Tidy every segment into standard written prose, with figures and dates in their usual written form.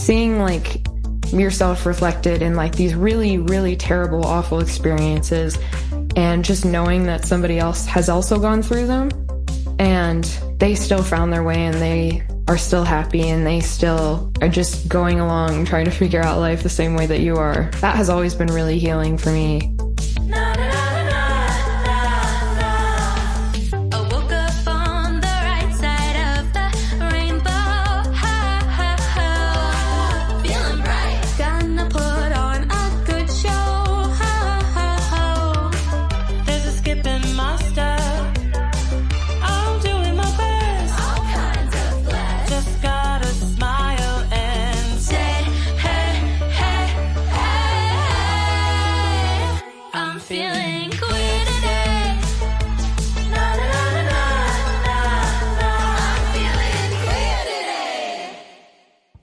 seeing like yourself reflected in like these really, really terrible, awful experiences, and just knowing that somebody else has also gone through them and they still found their way and they are still happy and they still are just going along and trying to figure out life the same way that you are. That has always been really healing for me.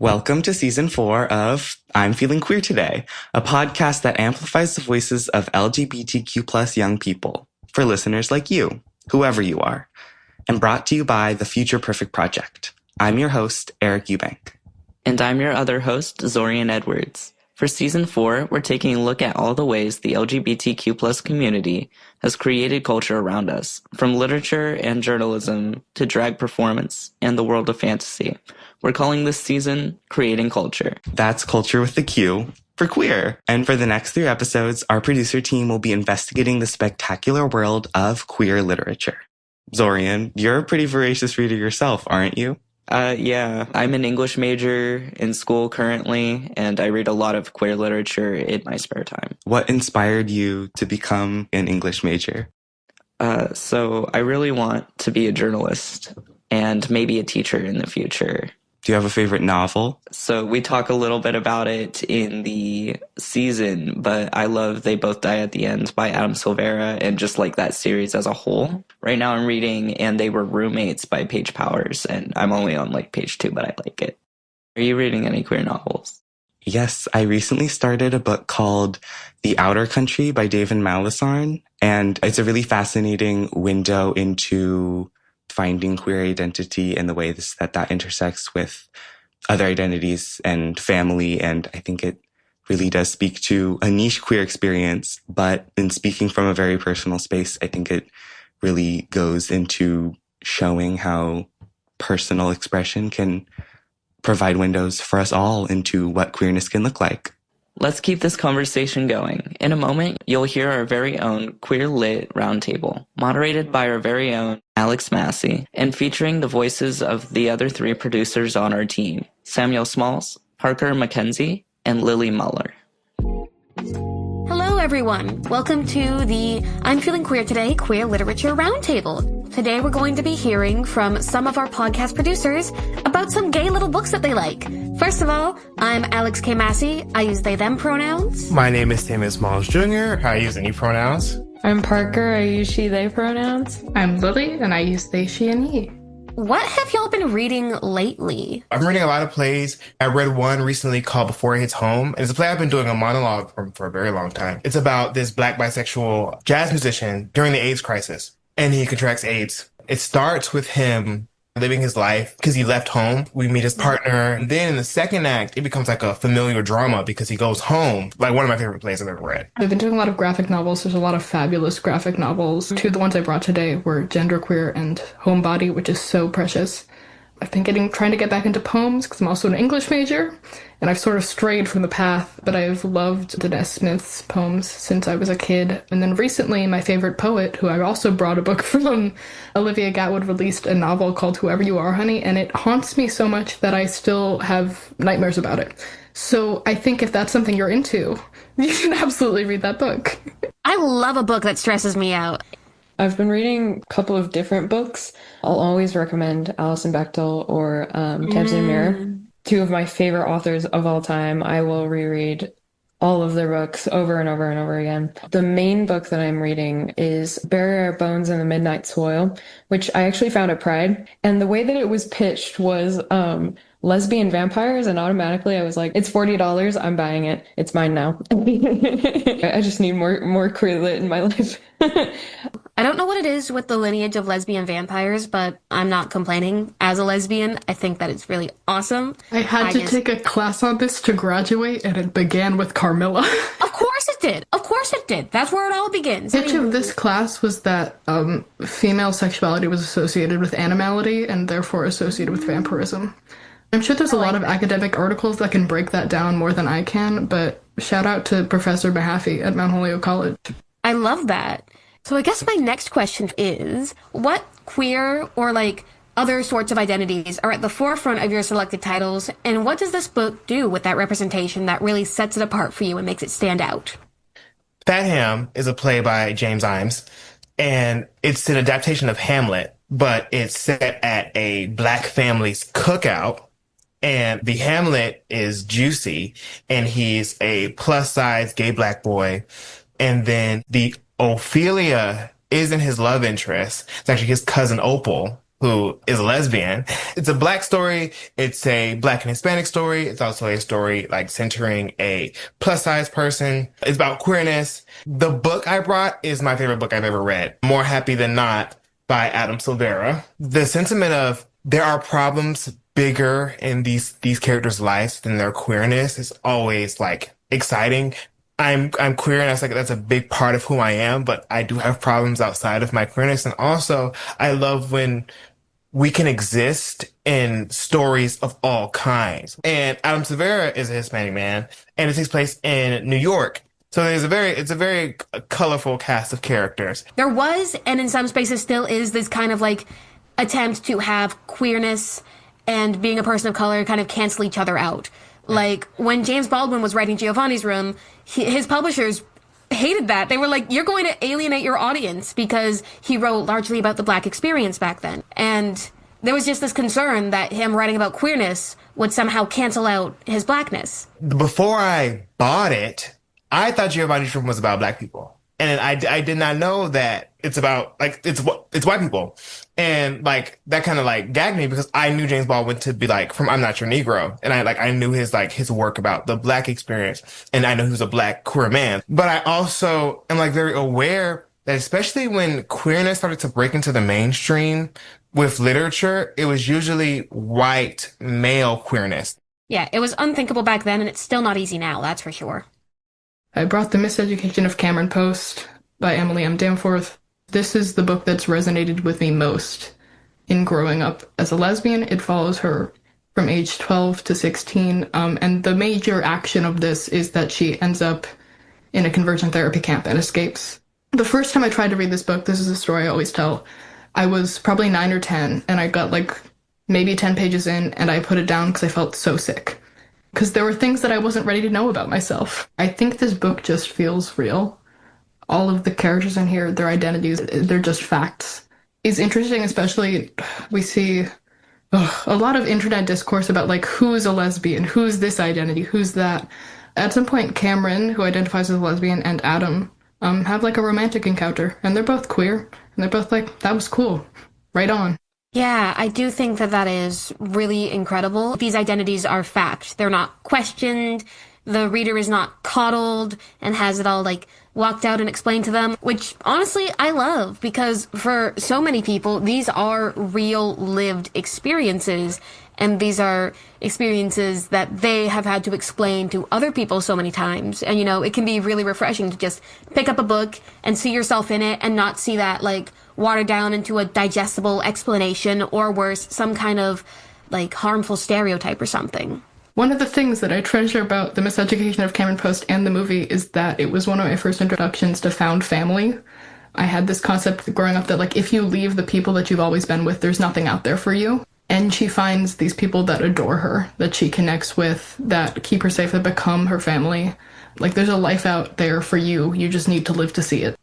Welcome to Season 4 of I'm Feeling Queer Today, a podcast that amplifies the voices of LGBTQ+ young people for listeners like you, whoever you are, and brought to you by the Future Perfect Project. I'm your host, Eric Eubank. And I'm your other host, Zorian Edwards. For Season 4, we're taking a look at all the ways the LGBTQ+ community has created culture around us, from literature and journalism to drag performance and the world of fantasy. We're calling this season Creating Culture. That's culture with the Q for queer. And for the next 3 episodes, our producer team will be investigating the spectacular world of queer literature. Zorian, you're a pretty voracious reader yourself, aren't you? Yeah, I'm an English major in school currently, and I read a lot of queer literature in my spare time. What inspired you to become an English major? So I really want to be a journalist and maybe a teacher in the future. Do you have a favorite novel? So we talk a little bit about it in the season, but I love They Both Die at the End by Adam Silvera and just like that series as a whole. Right now I'm reading And They Were Roommates by Paige Powers, and I'm only on like page 2, but I like it. Are you reading any queer novels? Yes, I recently started a book called The Outer Country by David Malazarn, and it's a really fascinating window into finding queer identity and the ways that intersects with other identities and family. And I think it really does speak to a niche queer experience, but in speaking from a very personal space, I think it really goes into showing how personal expression can provide windows for us all into what queerness can look like. Let's keep this conversation going. In a moment, you'll hear our very own Queer Lit Roundtable, moderated by our very own Alex Masse, and featuring the voices of the other 3 producers on our team, Samuel Smalls, Parker McKenzie, and Lily Muller. Hello, everyone. Welcome to the I'm Feeling Queer Today Queer Literature Roundtable. Today we're going to be hearing from some of our podcast producers about some gay little books that they like. First of all, I'm Alex K. Masse. I use they, them pronouns. My name is Samuel Smalls Jr. I use any pronouns. I'm Parker. I use she, they pronouns. I'm Lily, and I use they, she, and he. What have y'all been reading lately? I'm reading a lot of plays. I read one recently called Before It Hits Home. And it's a play I've been doing a monologue for a very long time. It's about this Black bisexual jazz musician during the AIDS crisis. And he contracts AIDS. It starts with him living his life because he left home. We meet his partner. And then in the second act, it becomes like a familiar drama because he goes home. Like one of my favorite plays I've ever read. I've been doing a lot of graphic novels. There's a lot of fabulous graphic novels. 2 of the ones I brought today were Genderqueer and Homebody, which is so precious. I've been trying to get back into poems because I'm also an English major, and I've sort of strayed from the path, but I've loved Denez Smith's poems since I was a kid. And then recently, my favorite poet, who I also brought a book from, Olivia Gatwood, released a novel called Whoever You Are, Honey, and it haunts me so much that I still have nightmares about it. So I think if that's something you're into, you should absolutely read that book. I love a book that stresses me out. I've been reading a couple of different books. I'll always recommend Alison Bechdel or Tamsin Muir, 2 of my favorite authors of all time. I will reread all of their books over and over and over again. The main book that I'm reading is Bury Our Bones in the Midnight Soil, which I actually found at Pride. And the way that it was pitched was lesbian vampires, and automatically I was like, it's $40, I'm buying it. It's mine now. I just need more queer lit in my life. I don't know what it is with the lineage of lesbian vampires, but I'm not complaining. As a lesbian, I think that it's really awesome. I had to take a class on this to graduate, and it began with Carmilla. Of course it did. Of course it did. That's where it all begins. The pitch of this class was that female sexuality was associated with animality and therefore associated with vampirism. I'm sure there's a lot of academic articles that can break that down more than I can, but shout out to Professor Mahaffey at Mount Holyoke College. I love that. So I guess my next question is, what queer or other sorts of identities are at the forefront of your selected titles, and what does this book do with that representation that really sets it apart for you and makes it stand out? Fat Ham is a play by James Imes, and it's an adaptation of Hamlet, but it's set at a Black family's cookout. And the Hamlet is Juicy, and he's a plus-size gay Black boy. And then the Ophelia isn't his love interest. It's actually his cousin Opal, who is a lesbian. It's a Black story. It's a Black and Hispanic story. It's also a story centering a plus-size person. It's about queerness. The book I brought is my favorite book I've ever read, More Happy Than Not by Adam Silvera. The sentiment of there are problems bigger in these characters' lives than their queerness is always exciting. I'm queer, and that's a big part of who I am, but I do have problems outside of my queerness. And also, I love when we can exist in stories of all kinds. And Adam Silvera is a Hispanic man, and it takes place in New York. So it's a very colorful cast of characters. There was, and in some spaces still is, this kind of attempt to have queerness and being a person of color kind of cancel each other out. When James Baldwin was writing Giovanni's Room, his publishers hated that. They were like, you're going to alienate your audience, because he wrote largely about the Black experience back then. And there was just this concern that him writing about queerness would somehow cancel out his Blackness. Before I bought it, I thought Giovanni's Room was about Black people. And I did not know that it's about, it's white people. And, that kind of, gagged me, because I knew James Baldwin to be, from I'm Not Your Negro. And I knew his work about the Black experience. And I know he was a Black queer man. But I also am, very aware that especially when queerness started to break into the mainstream with literature, it was usually white male queerness. Yeah, it was unthinkable back then, and it's still not easy now, that's for sure. I brought The Miseducation of Cameron Post by Emily M. Danforth. This is the book that's resonated with me most in growing up as a lesbian. It follows her from age 12 to 16, and the major action of this is that she ends up in a conversion therapy camp and escapes. The first time I tried to read this book, this is a story I always tell, I was probably 9 or 10, and I got maybe 10 pages in, and I put it down because I felt so sick. Because there were things that I wasn't ready to know about myself. I think this book just feels real. All of the characters in here, their identities, they're just facts. It's interesting, especially, we see a lot of internet discourse about, who's a lesbian, who's this identity, who's that. At some point, Cameron, who identifies as a lesbian, and Adam have, a romantic encounter, and they're both queer, and they're both that was cool. Right on. Yeah, I do think that is really incredible. These identities are fact. They're not questioned. The reader is not coddled and has it all walked out and explained to them, which honestly I love, because for so many people, these are real lived experiences. And these are experiences that they have had to explain to other people so many times. And, it can be really refreshing to just pick up a book and see yourself in it and not see that, watered down into a digestible explanation, or worse, some kind of, harmful stereotype or something. One of the things that I treasure about The Miseducation of Cameron Post and the movie is that it was one of my first introductions to found family. I had this concept growing up that, if you leave the people that you've always been with, there's nothing out there for you. And she finds these people that adore her, that she connects with, that keep her safe, that become her family. There's a life out there for you. You just need to live to see it.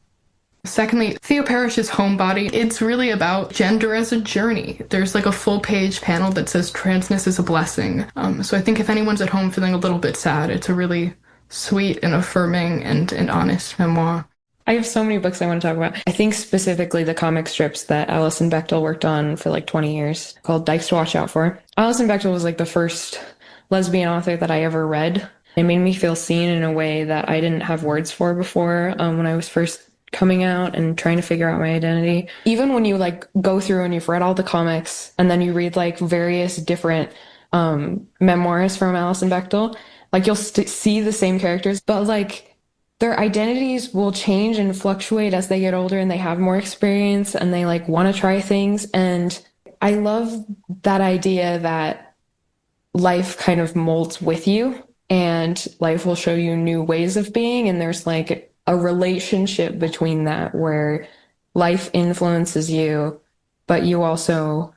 Secondly, Theo Parrish's Homebody. It's really about gender as a journey. There's a full-page panel that says transness is a blessing. So I think if anyone's at home feeling a little bit sad, it's a really sweet and affirming and honest memoir. I have so many books I want to talk about. I think specifically the comic strips that Alison Bechdel worked on for 20 years, called Dykes to Watch Out For. Alison Bechdel was the first lesbian author that I ever read. It made me feel seen in a way that I didn't have words for before when I was first coming out and trying to figure out my identity. Even when you like go through and you've read all the comics and then you read like various different memoirs from Alison Bechdel, like you'll see the same characters, but like their identities will change and fluctuate as they get older and they have more experience and they like want to try things. And I love that idea that life kind of molds with you and life will show you new ways of being. And there's like a relationship between that where life influences you, but you also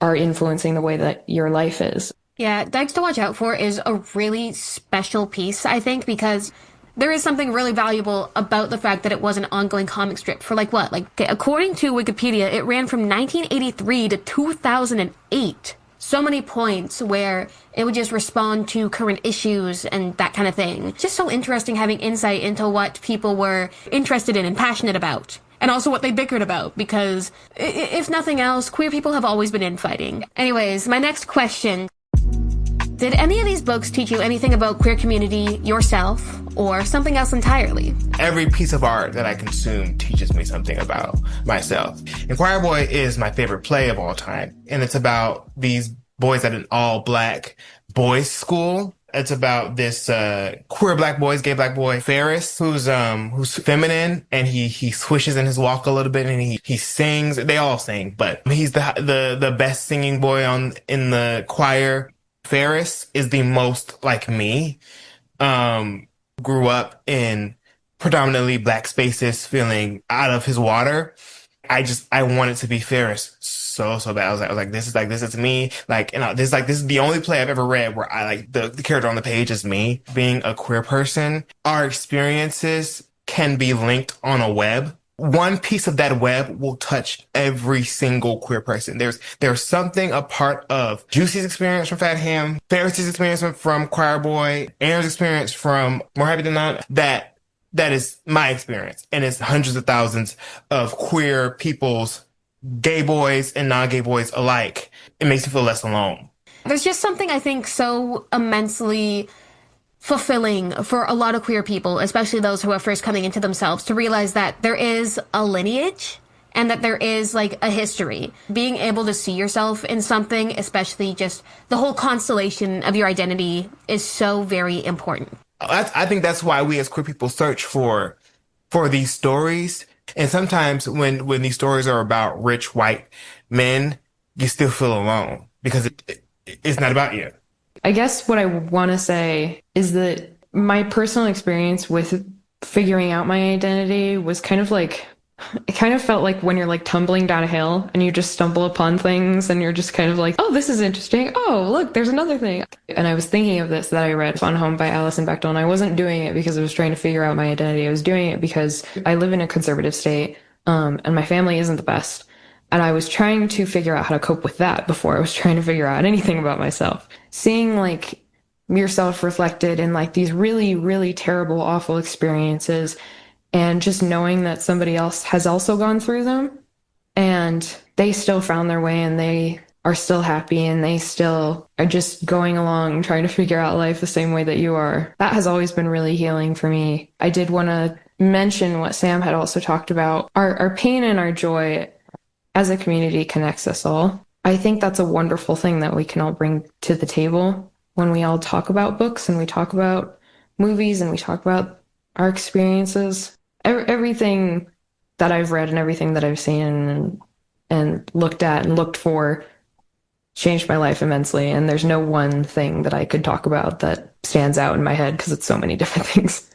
are influencing the way that your life is. Yeah, Dykes to Watch Out For is a really special piece, I think, because there is something really valuable about the fact that it was an ongoing comic strip for like what? Like, according to Wikipedia, it ran from 1983 to 2008. So many points where it would just respond to current issues and that kind of thing. Just so interesting having insight into what people were interested in and passionate about. And also what they bickered about, because if nothing else, queer people have always been infighting. Anyways, my next question. Did any of these books teach you anything about queer community, yourself, or something else entirely? Every piece of art that I consume teaches me something about myself. And Choir Boy is my favorite play of all time. And it's about these boys at an all-black boys' school. It's about this queer black boy, gay black boy, Ferris, who's feminine, and he swishes in his walk a little bit, and he sings. They all sing, but he's the best singing boy in the choir. Ferris is the most like me. Grew up in predominantly black spaces, feeling out of his water. I wanted to be Ferris so bad. I was like, this is me. Like, and this is the only play I've ever read where I like the character on the page is me. Being a queer person, our experiences can be linked on a web. One piece of that web will touch every single queer person. There's something a part of Juicy's experience from Fat Ham, Ferris's experience from Choir Boy, Aaron's experience from More Happy Than Not, that is my experience. And it's hundreds of thousands of queer people's, gay boys and non-gay boys alike. It makes me feel less alone. There's just something I think so immensely fulfilling for a lot of queer people, especially those who are first coming into themselves, to realize that there is a lineage and that there is like a history. Being able to see yourself in something, especially just the whole constellation of your identity, is so very important. I think that's why we as queer people search for these stories. And sometimes when these stories are about rich white men, you still feel alone because it's not about you. I guess what I want to say is that my personal experience with figuring out my identity was kind of like, it kind of felt like when you're like tumbling down a hill and you just stumble upon things and you're just kind of like, oh, this is interesting. Oh, look, there's another thing. And I was thinking of this that I read, Fun Home by Alison Bechdel, and I wasn't doing it because I was trying to figure out my identity. I was doing it because I live in a conservative state, and my family isn't the best. And I was trying to figure out how to cope with that before I was trying to figure out anything about myself. Seeing like yourself reflected in like these really, really terrible, awful experiences, and just knowing that somebody else has also gone through them and they still found their way and they are still happy and they still are just going along trying to figure out life the same way that you are. That has always been really healing for me. I did want to mention what Sam had also talked about. Our pain and our joy as a community connects us all. I think that's a wonderful thing that we can all bring to the table when we all talk about books and we talk about movies and we talk about our experiences. Everything that I've read and everything that I've seen and looked at and looked for changed my life immensely. And there's no one thing that I could talk about that stands out in my head because it's so many different things.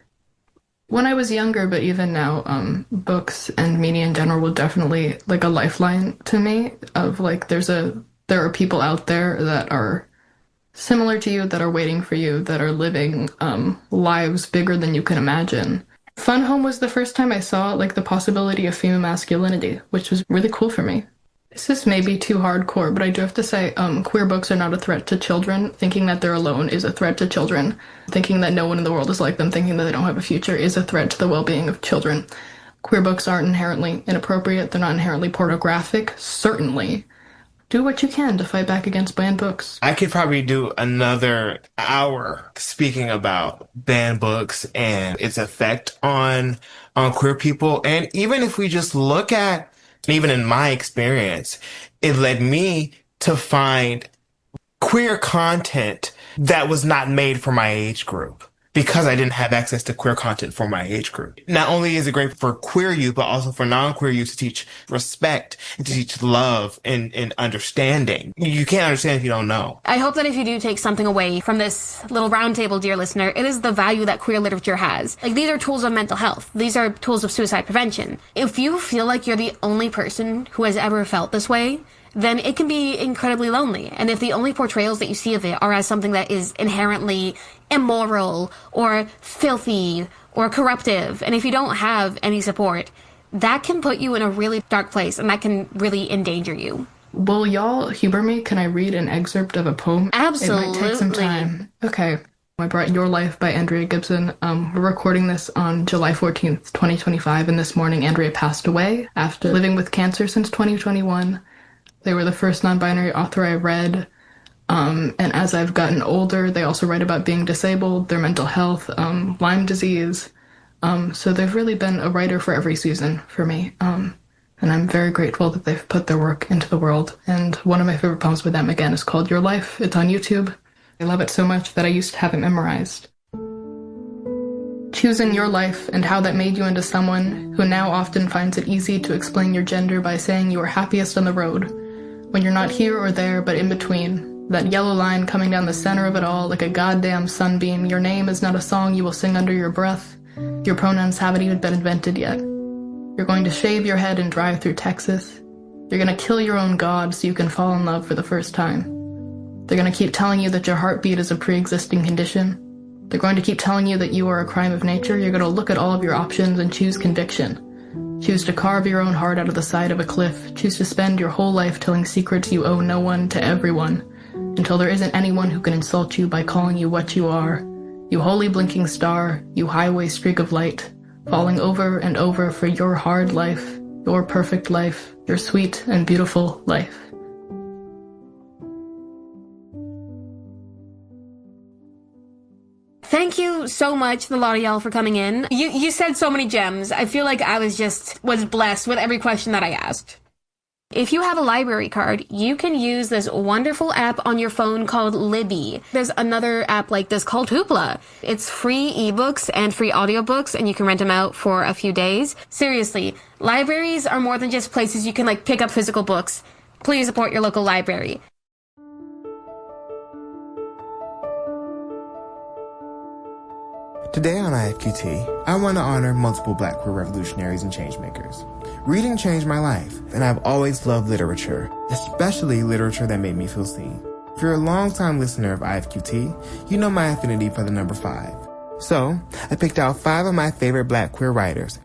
When I was younger, but even now, books and media in general were definitely like a lifeline to me of like, there are people out there that are similar to you, that are waiting for you, that are living lives bigger than you can imagine. Fun Home was the first time I saw like the possibility of female masculinity, which was really cool for me. This is maybe too hardcore, but I do have to say queer books are not a threat to children. Thinking that they're alone is a threat to children. Thinking that no one in the world is like them, thinking that they don't have a future is a threat to the well-being of children. Queer books aren't inherently inappropriate. They're not inherently pornographic, certainly. do what you can to fight back against banned books. I could probably do another hour speaking about banned books and its effect on queer people. And even if we just look at, even in my experience, it led me to find queer content that was not made for my age group because I didn't have access to queer content for my age group. Not only is it great for queer youth, but also for non-queer youth to teach respect and to teach love and understanding. You can't understand if you don't know. I hope that if you do take something away from this little roundtable, dear listener, it is the value that queer literature has. Like, these are tools of mental health. These are tools of suicide prevention. If you feel like you're the only person who has ever felt this way, then it can be incredibly lonely. And if the only portrayals that you see of it are as something that is inherently immoral or filthy or corruptive, and if you don't have any support, that can put you in a really dark place, and that can really endanger you. Will y'all humor me? Can I read an excerpt of a poem? Absolutely. It might take some time. Okay. I brought Your Life by Andrea Gibson. We're recording this on July 14th, 2025, and this morning Andrea passed away after living with cancer since 2021. They were the first non-binary author I read, and as I've gotten older, they also write about being disabled, their mental health, Lyme disease, so they've really been a writer for every season for me, and I'm very grateful that they've put their work into the world, and one of my favorite poems by them, again, is called Your Life. It's on YouTube. I love it so much that I used to have it memorized. Choosing your life and how that made you into someone who now often finds it easy to explain your gender by saying you are happiest on the road, when you're not here or there, but in between. That yellow line coming down the center of it all like a goddamn sunbeam. Your name is not a song you will sing under your breath. Your pronouns haven't even been invented yet. You're going to shave your head and drive through Texas. You're going to kill your own god so you can fall in love for the first time. They're going to keep telling you that your heartbeat is a pre-existing condition. They're going to keep telling you that you are a crime of nature. You're going to look at all of your options and choose conviction. Choose to carve your own heart out of the side of a cliff. Choose to spend your whole life telling secrets you owe no one to everyone, until there isn't anyone who can insult you by calling you what you are. You holy blinking star, you highway streak of light, falling over and over for your hard life, your perfect life, your sweet and beautiful life. Thank you so much, the lot of y'all, for coming in. You said so many gems. I feel like I was blessed with every question that I asked. If you have a library card, you can use this wonderful app on your phone called Libby. There's another app like this called Hoopla. It's free ebooks and free audiobooks, and you can rent them out for a few days. Seriously, libraries are more than just places you can pick up physical books. Please support your local library. Today on IFQT, I want to honor multiple Black queer revolutionaries and changemakers. Reading changed my life, and I've always loved literature, especially literature that made me feel seen. If you're a longtime listener of IFQT, you know my affinity for the number 5. So, I picked out 5 of my favorite Black queer writers.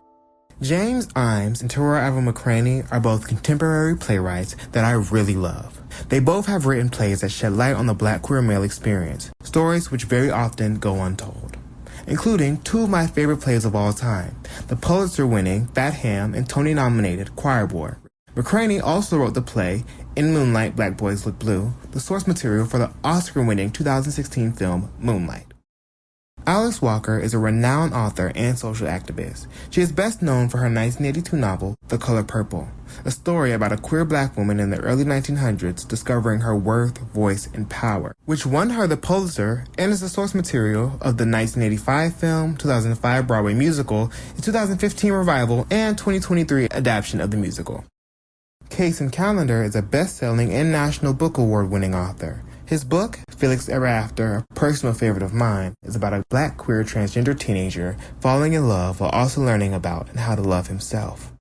James Imes and Terora Avon McCraney are both contemporary playwrights that I really love. They both have written plays that shed light on the Black queer male experience, stories which very often go untold, including 2 of my favorite plays of all time, the Pulitzer-winning, Fat Ham, and Tony-nominated Choir Boy. McCraney also wrote the play In Moonlight, Black Boys Look Blue, the source material for the Oscar-winning 2016 film Moonlight. Alice Walker is a renowned author and social activist. She is best known for her 1982 novel, The Color Purple, a story about a queer Black woman in the early 1900s discovering her worth, voice, and power, which won her the Pulitzer and is the source material of the 1985 film, 2005 Broadway musical, the 2015 revival, and 2023 adaptation of the musical. Kason Callender is a best-selling and National Book Award-winning author. His book, Felix Ever After, a personal favorite of mine, is about a Black queer transgender teenager falling in love while also learning about and how to love himself.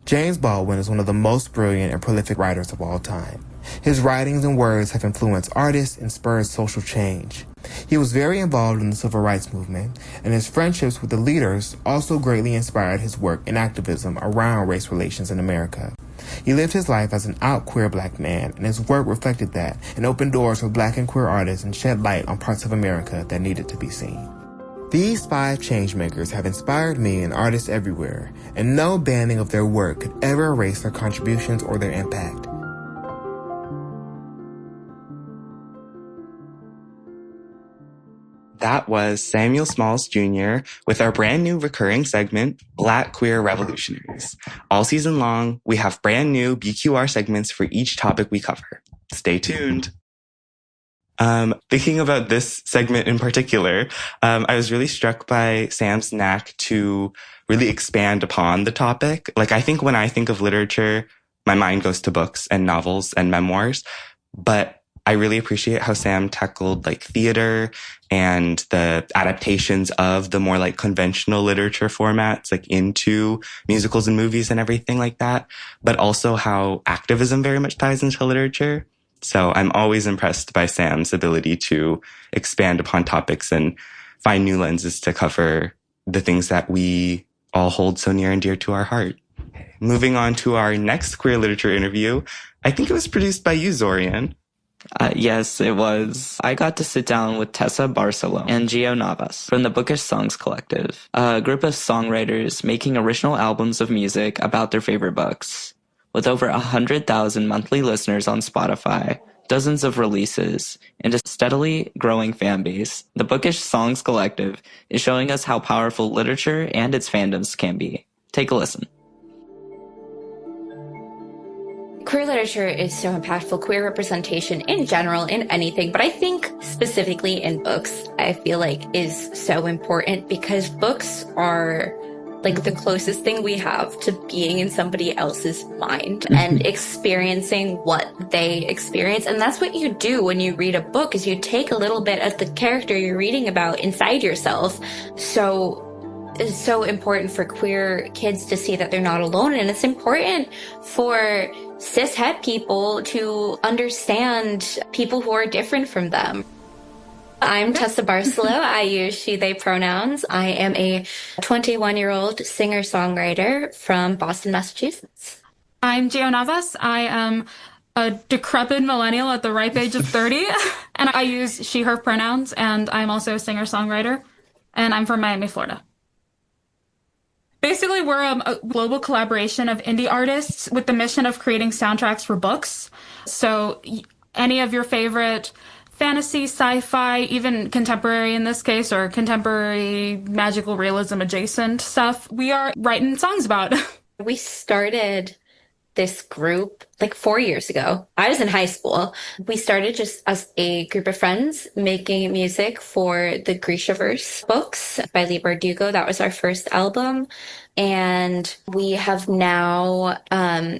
James Baldwin is one of the most brilliant and prolific writers of all time. His writings and words have influenced artists and spurred social change. He was very involved in the civil rights movement, and his friendships with the leaders also greatly inspired his work in activism around race relations in America. He lived his life as an out queer Black man, and his work reflected that and opened doors for Black and queer artists and shed light on parts of America that needed to be seen. These 5 changemakers have inspired me and artists everywhere, and no banning of their work could ever erase their contributions or their impact. that was Samuel Smalls Jr. with our brand new recurring segment, Black Queer Revolutionaries. All season long, we have brand new BQR segments for each topic we cover. Stay tuned. Thinking about this segment in particular, I was really struck by Sam's knack to really expand upon the topic. Like, I think when I think of literature, my mind goes to books and novels and memoirs, but I really appreciate how Sam tackled like theater and the adaptations of the more like conventional literature formats, like into musicals and movies and everything like that, but also how activism very much ties into literature. So I'm always impressed by Sam's ability to expand upon topics and find new lenses to cover the things that we all hold so near and dear to our heart. Moving on to our next queer literature interview, I think it was produced by you, Zorian. Yes, it was. I got to sit down with Tessa Barcelo and Gio Navas from the Bookish Songs Collective, a group of songwriters making original albums of music about their favorite books. With over 100,000 monthly listeners on Spotify, dozens of releases, and a steadily growing fan base, the Bookish Songs Collective is showing us how powerful literature and its fandoms can be. Take a listen. Queer literature is so impactful, queer representation in general, in anything, but I think specifically in books, I feel like is so important because books are like the closest thing we have to being in somebody else's mind and experiencing what they experience. And that's what you do when you read a book is you take a little bit of the character you're reading about inside yourself. So it's so important for queer kids to see that they're not alone. And it's important for cis-het people to understand people who are different from them. I'm Tessa Barcelo. I use she, they pronouns. I am a 21-year-old singer-songwriter from Boston, Massachusetts. I'm Gio Navas. I am a decrepit millennial at the ripe age of 30, and I use she, her pronouns, and I'm also a singer-songwriter, and I'm from Miami, Florida. Basically, we're a global collaboration of indie artists with the mission of creating soundtracks for books. So any of your favorite fantasy, sci-fi, even contemporary in this case, or contemporary magical realism adjacent stuff, we are writing songs about. We started this group like 4 years ago. I was in high school. We started just as a group of friends making music for the Grishaverse books by Lee Bardugo. That was our first album. And we have now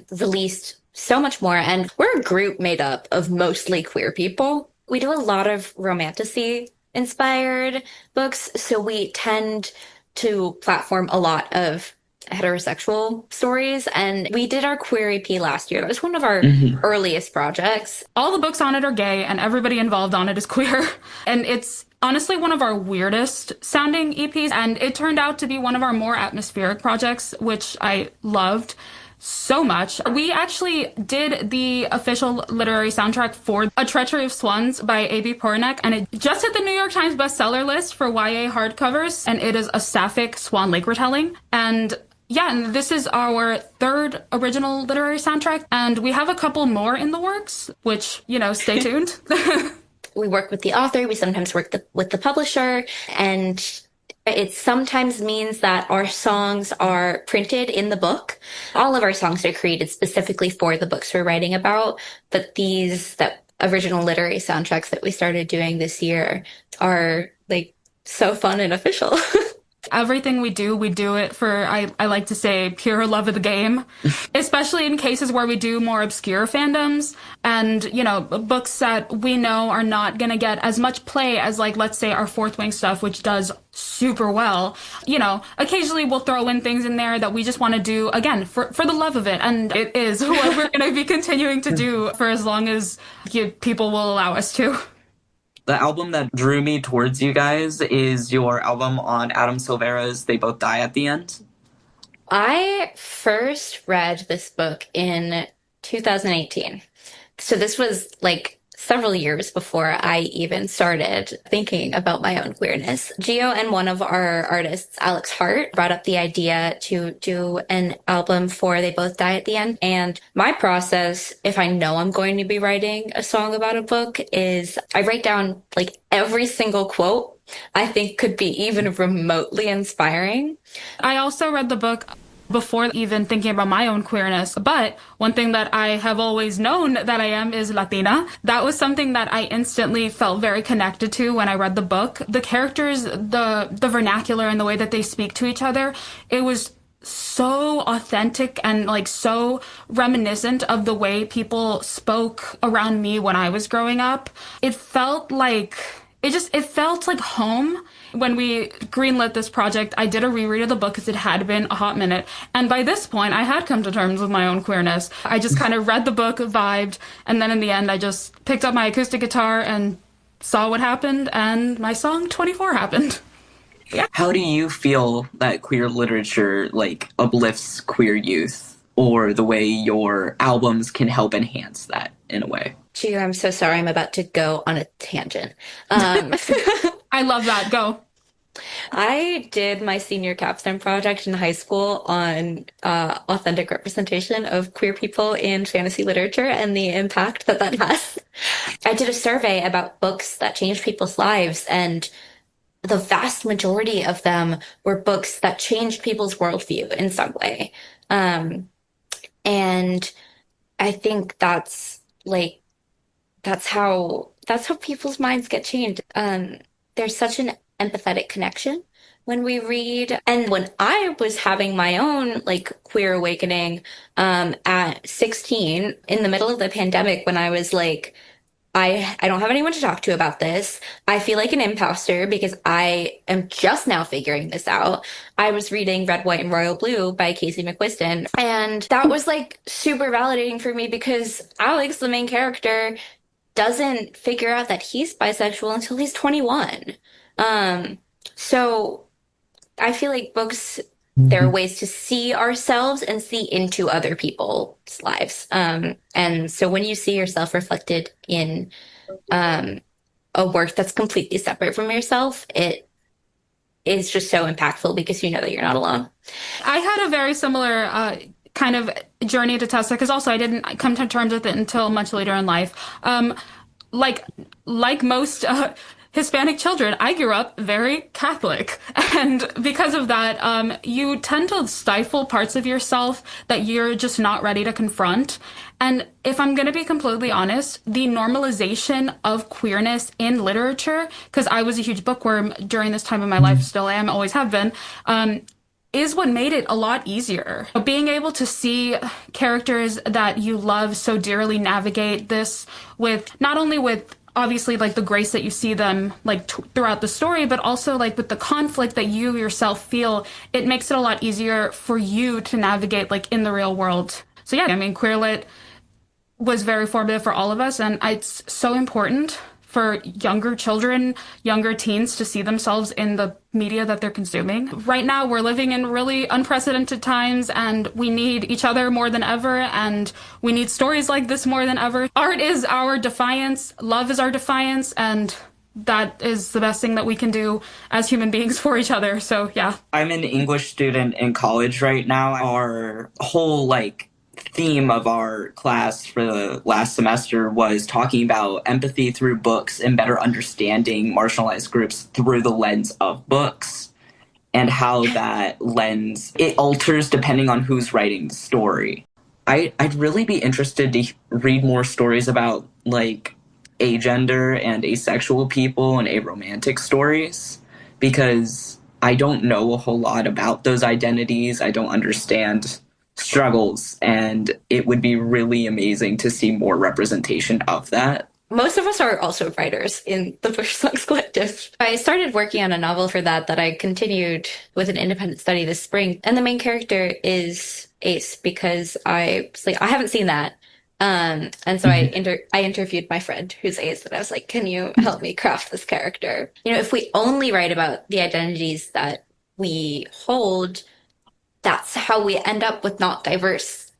released so much more. And we're a group made up of mostly queer people. We do a lot of romantasy-inspired books, so we tend to platform a lot of heterosexual stories, and we did our queer EP last year. That was one of our earliest projects. All the books on it are gay, and everybody involved on it is queer. And it's honestly one of our weirdest sounding EPs, and it turned out to be one of our more atmospheric projects, which I loved so much. We actually did the official literary soundtrack for A Treachery of Swans by A.B. Poranek, and it just hit the New York Times bestseller list for YA hardcovers, and it is a sapphic Swan Lake retelling. And yeah, and this is our third original literary soundtrack, and we have a couple more in the works, which, you know, stay tuned. We work with the author, we sometimes work with the publisher, and it sometimes means that our songs are printed in the book. All of our songs are created specifically for the books we're writing about, but that original literary soundtracks that we started doing this year are like so fun and official. Everything we do it for, I like to say, pure love of the game, especially in cases where we do more obscure fandoms and, you know, books that we know are not going to get as much play as, like, let's say our Fourth Wing stuff, which does super well. You know, occasionally we'll throw in things in there that we just want to do, again, for the love of it. And it is what we're going to be continuing to do for as long as people will allow us to. The album that drew me towards you guys is your album on Adam Silvera's They Both Die at the End. I first read this book in 2018. So this was like several years before I even started thinking about my own queerness. Gio and one of our artists, Alex Hart, brought up the idea to do an album for They Both Die at the End. And my process, if I know I'm going to be writing a song about a book, is I write down like every single quote I think could be even remotely inspiring. I also read the book before even thinking about my own queerness. But one thing that I have always known that I am is Latina. That was something that I instantly felt very connected to when I read the book. The characters, the vernacular and the way that they speak to each other, it was so authentic and like so reminiscent of the way people spoke around me when I was growing up. It felt like it felt like home. When we greenlit this project, I did a reread of the book because it had been a hot minute. And by this point, I had come to terms with my own queerness. I just kind of read the book, vibed, and then in the end, I just picked up my acoustic guitar and saw what happened, and my song 24 happened. Yeah. How do you feel that queer literature, like, uplifts queer youth, or the way your albums can help enhance that in a way? Gio, I'm so sorry. I'm about to go on a tangent. I love that. Go. I did my senior capstone project in high school on authentic representation of queer people in fantasy literature and the impact that that has. I did a survey about books that changed people's lives, and the vast majority of them were books that changed people's worldview in some way. And I think that's how people's minds get changed. There's such an empathetic connection when we read. And when I was having my own like queer awakening at 16 in the middle of the pandemic, when I was like, I don't have anyone to talk to about this. I feel like an imposter because I am just now figuring this out. I was reading Red, White, and Royal Blue by Casey McQuiston. And that was like super validating for me because Alex, the main character, doesn't figure out that he's bisexual until he's 21. So I feel like books, there are ways to see ourselves and see into other people's lives. And so when you see yourself reflected in a work that's completely separate from yourself, it is just so impactful because you know that you're not alone. I had a very similar kind of journey to Tessa because also I didn't come to terms with it until much later in life. Like most Hispanic children, I grew up very Catholic. And because of that, you tend to stifle parts of yourself that you're just not ready to confront. And if I'm going to be completely honest, the normalization of queerness in literature, because I was a huge bookworm during this time of my life, still am, always have been, is what made it a lot easier. Being able to see characters that you love so dearly navigate this with, not only with obviously like the grace that you see them like throughout the story, but also like with the conflict that you yourself feel, it makes it a lot easier for you to navigate like in the real world. So yeah, I mean, queer lit was very formative for all of us, and it's so important for younger children, younger teens to see themselves in the media that they're consuming. Right now, we're living in really unprecedented times, and we need each other more than ever, and we need stories like this more than ever. Art is our defiance, love is our defiance, and that is the best thing that we can do as human beings for each other. So yeah. I'm an English student in college right now. Our whole theme of our class for the last semester was talking about empathy through books and better understanding marginalized groups through the lens of books, and how that lens, it alters depending on who's writing the story. I'd really be interested to read more stories about agender and asexual people and aromantic stories, because I don't know a whole lot about those identities. I don't understand struggles, and it would be really amazing to see more representation of that. Most of us are also writers in the Bookish Songs Collective. I started working on a novel for that I continued with an independent study this spring, and the main character is ace because I was like, I haven't seen that. And so I interviewed my friend who's ace, and I was like, can you help me craft this character? You know, if we only write about the identities that we hold, that's how we end up with not diverse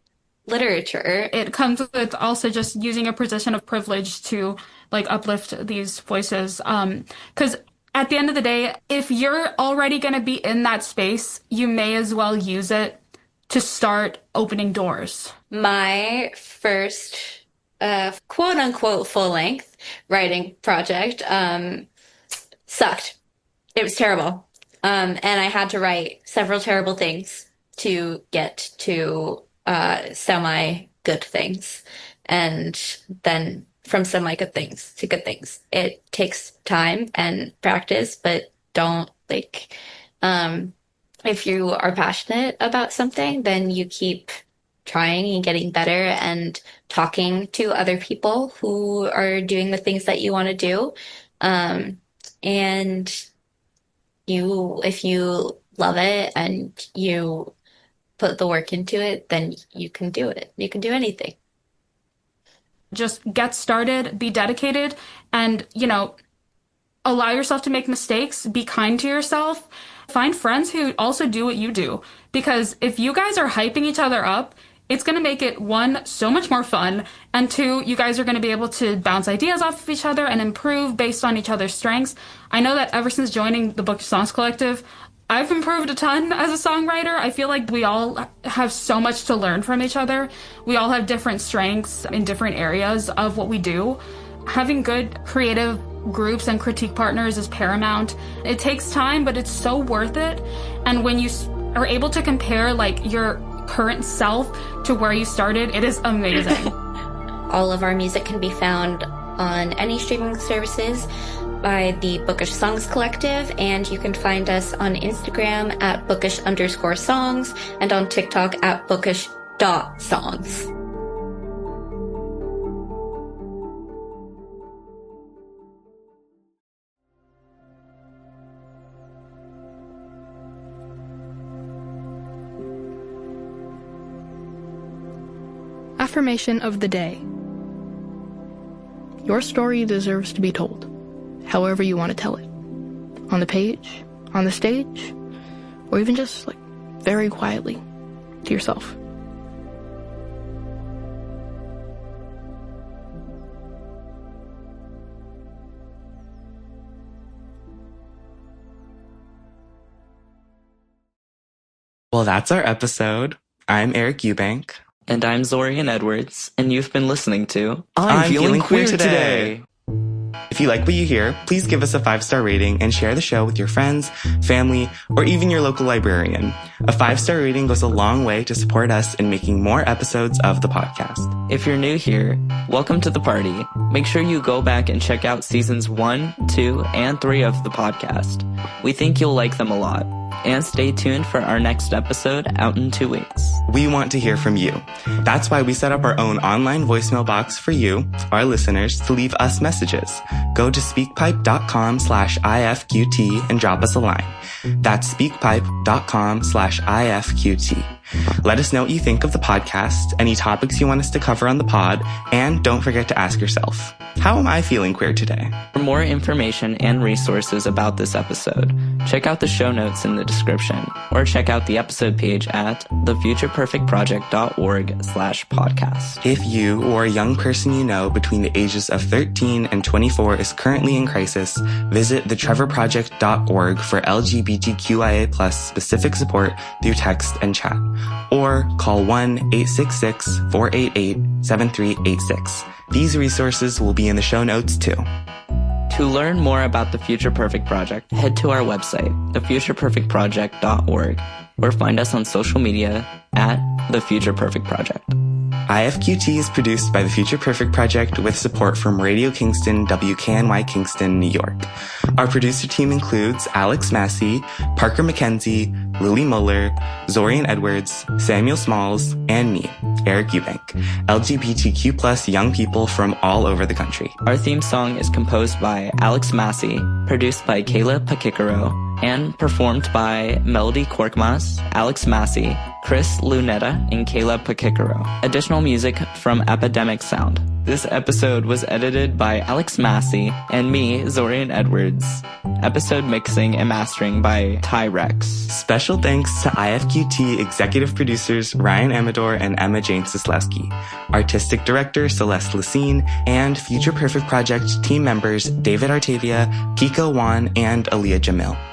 literature. It comes with also just using a position of privilege to like uplift these voices. Because at the end of the day, if you're already going to be in that space, you may as well use it to start opening doors. My first quote unquote full length writing project sucked. It was terrible. And I had to write several terrible things to get to semi good things. And then from semi good things to good things. It takes time and practice, but don't if you are passionate about something, then you keep trying and getting better and talking to other people who are doing the things that you want to do. And if you love it and you put the work into it, then you can do it. You can do anything. Just get started, be dedicated, and, allow yourself to make mistakes, be kind to yourself, find friends who also do what you do. Because if you guys are hyping each other up, it's going to make it, one, so much more fun, and two, you guys are going to be able to bounce ideas off of each other and improve based on each other's strengths. I know that ever since joining the Bookish Songs Collective, I've improved a ton as a songwriter. I feel like we all have so much to learn from each other. We all have different strengths in different areas of what we do. Having good creative groups and critique partners is paramount. It takes time, but it's so worth it. And when you are able to compare your current self to where you started, it is amazing. All of our music can be found on any streaming services by the Bookish Songs Collective, and you can find us on Instagram at bookish_songs and on TikTok at bookish.songs. Affirmation of the day. Your story deserves to be told, however you want to tell it. On the page, on the stage, or even just very quietly to yourself. Well, that's our episode. I'm Eric Eubank. And I'm Zorian Edwards, and you've been listening to I'm Feeling Queer Today. If you like what you hear, please give us a 5-star rating and share the show with your friends, family, or even your local librarian. A 5-star rating goes a long way to support us in making more episodes of the podcast. If you're new here, welcome to the party. Make sure you go back and check out seasons 1, 2, and 3 of the podcast. We think you'll like them a lot. And stay tuned for our next episode out in 2 weeks. We want to hear from you. That's why we set up our own online voicemail box for you, our listeners, to leave us messages. Go to speakpipe.com/IFQT and drop us a line. That's speakpipe.com/IFQT. Let us know what you think of the podcast, any topics you want us to cover on the pod, and don't forget to ask yourself, how am I feeling queer today? For more information and resources about this episode, check out the show notes in the description, or check out the episode page at thefutureperfectproject.org/podcast. If you or a young person you know between the ages of 13 and 24 is currently in crisis, visit thetrevorproject.org for LGBTQIA+ specific support through text and chat, or call 1-866-488-7386. These resources will be in the show notes too. To learn more about the Future Perfect Project, head to our website, thefutureperfectproject.org, or find us on social media at The Future Perfect Project. IFQT is produced by the Future Perfect Project with support from Radio Kingston, WKNY Kingston, New York. Our producer team includes Alex Masse, Parker McKenzie, Lily Muller, Zorian Edwards, Samuel Smalls, and me, Eric Eubank, LGBTQ+ young people from all over the country. Our theme song is composed by Alex Masse, produced by Kayla Pakikaro, and performed by Melody Korkmaz, Alex Masse, Chris Lunetta and Caleb Pacicaro. Additional music from Epidemic Sound. This episode was edited by Alex Masse and me, Zorian Edwards. Episode mixing and mastering by Ty Rex. Special thanks to IFQT executive producers Ryan Amador and Emma Jane Sislowski, artistic director Celeste Lacine, and Future Perfect Project team members David Artavia, Kiko Wan, and Aaliyah Jamil.